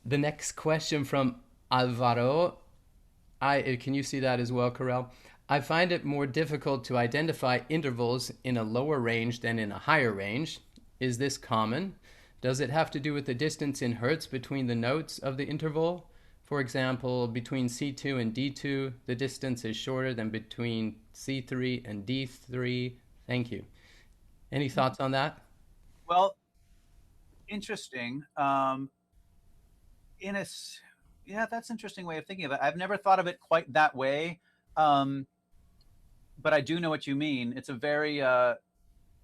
The next question from Alvaro. Can you see that as well, Karel? I find it more difficult to identify intervals in a lower range than in a higher range. Is this common? Does it have to do with the distance in hertz between the notes of the interval? For example, between C2 and D2, the distance is shorter than between C3 and D3. Thank you. Any thoughts on that? Well, interesting. In a yeah, that's an interesting way of thinking of it. I've never thought of it quite that way, um, but I do know what you mean. It's a very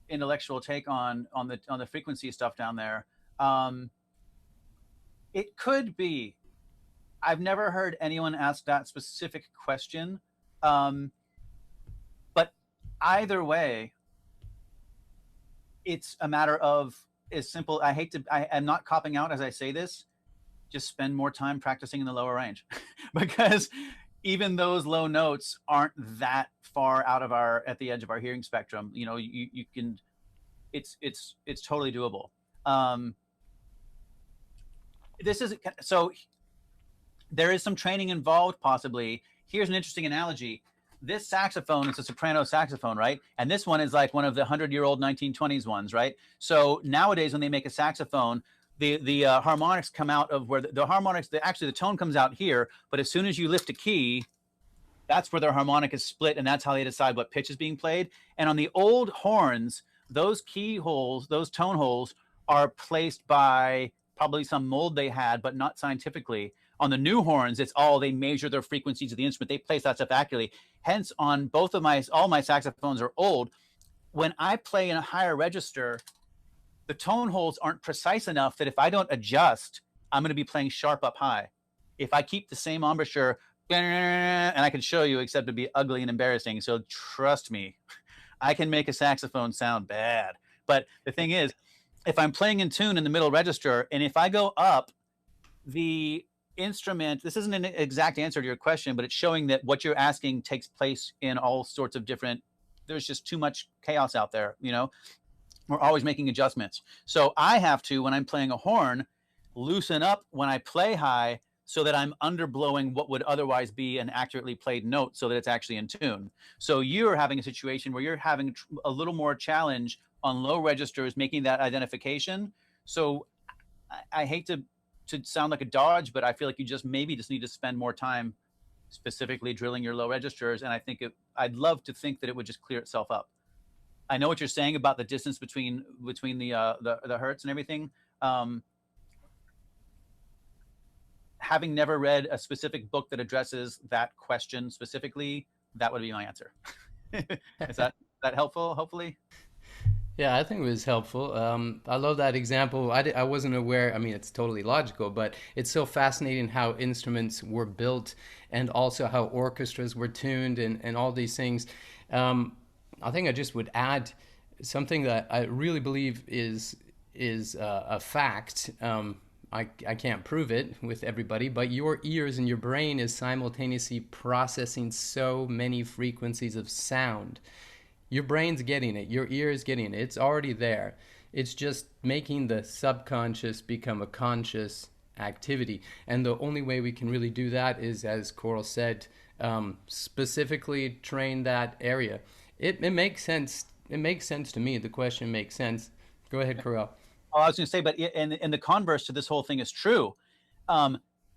intellectual take on the frequency stuff down there. Um, it could be. I've never heard anyone ask that specific question, um, but either way, it's a matter of as simple. I hate to. I am not copping out as I say this. Just spend more time practicing in the lower range because even those low notes aren't that far out of our at the edge of our hearing spectrum. You know, you can it's totally doable. Um, this is so there is some training involved possibly. Here's an interesting analogy. This saxophone is a soprano saxophone, right? And this one is like one of the 100-year-old 1920s ones, right? So nowadays when they make a saxophone, the harmonics come out of where the harmonics, actually the tone comes out here, but as soon as you lift a key, that's where their harmonic is split, and that's how they decide what pitch is being played. And on the old horns, those key holes, those tone holes, are placed by probably some mold they had, but not scientifically. On the new horns, it's all they measure their frequencies of the instrument. They place that stuff accurately. Hence, on both of all my saxophones are old. When I play in a higher register, the tone holes aren't precise enough that if I don't adjust, I'm going to be playing sharp up high. If I keep the same embouchure, and I can show you, except it'd be ugly and embarrassing. So trust me, I can make a saxophone sound bad. But the thing is, if I'm playing in tune in the middle register, and if I go up, the instrument, this isn't an exact answer to your question, but it's showing that what you're asking takes place in all sorts of different, there's just too much chaos out there, you know? We're always making adjustments. So I have to, when I'm playing a horn, loosen up when I play high so that I'm underblowing what would otherwise be an accurately played note so that it's actually in tune. So you're having a situation where you're having a little more challenge on low registers making that identification. So I hate to sound like a dodge, but I feel like you just maybe just need to spend more time specifically drilling your low registers. And I think I'd love to think that it would just clear itself up. I know what you're saying about the distance between the hertz and everything. Having never read a specific book that addresses that question specifically, that would be my answer. Is that helpful? Hopefully. Yeah, I think it was helpful. I love that example. I wasn't aware, I mean, it's totally logical, but it's so fascinating how instruments were built and also how orchestras were tuned and all these things. I think I just would add something that I really believe is a fact. I can't prove it with everybody, but your ears and your brain is simultaneously processing so many frequencies of sound. Your brain's getting it, your ear is getting it. It's already there. It's just making the subconscious become a conscious activity. And the only way we can really do that is, as Coral said, specifically train that area. It makes sense. It makes sense to me. The question makes sense. Go ahead, Coral. Oh, I was going to say, but and the converse to this whole thing is true.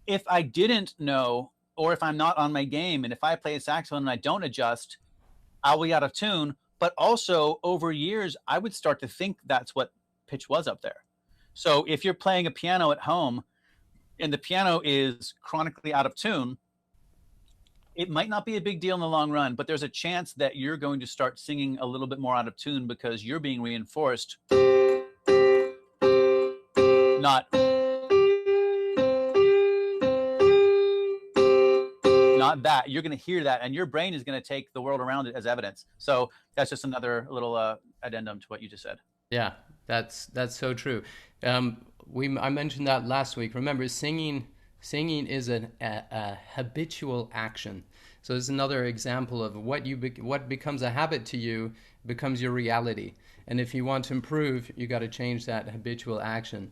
If I didn't know, or if I'm not on my game, and if I play a saxophone and I don't adjust, I'll be out of tune. But also over years, I would start to think that's what pitch was up there. So if you're playing a piano at home and the piano is chronically out of tune, it might not be a big deal in the long run, but there's a chance that you're going to start singing a little bit more out of tune because you're being reinforced. Not that. You're going to hear that, and your brain is going to take the world around it as evidence. So that's just another little addendum to what you just said. Yeah, that's so true. I mentioned that last week. Remember, singing is a habitual action. So it's another example of what becomes a habit to you becomes your reality. And if you want to improve, you got to change that habitual action.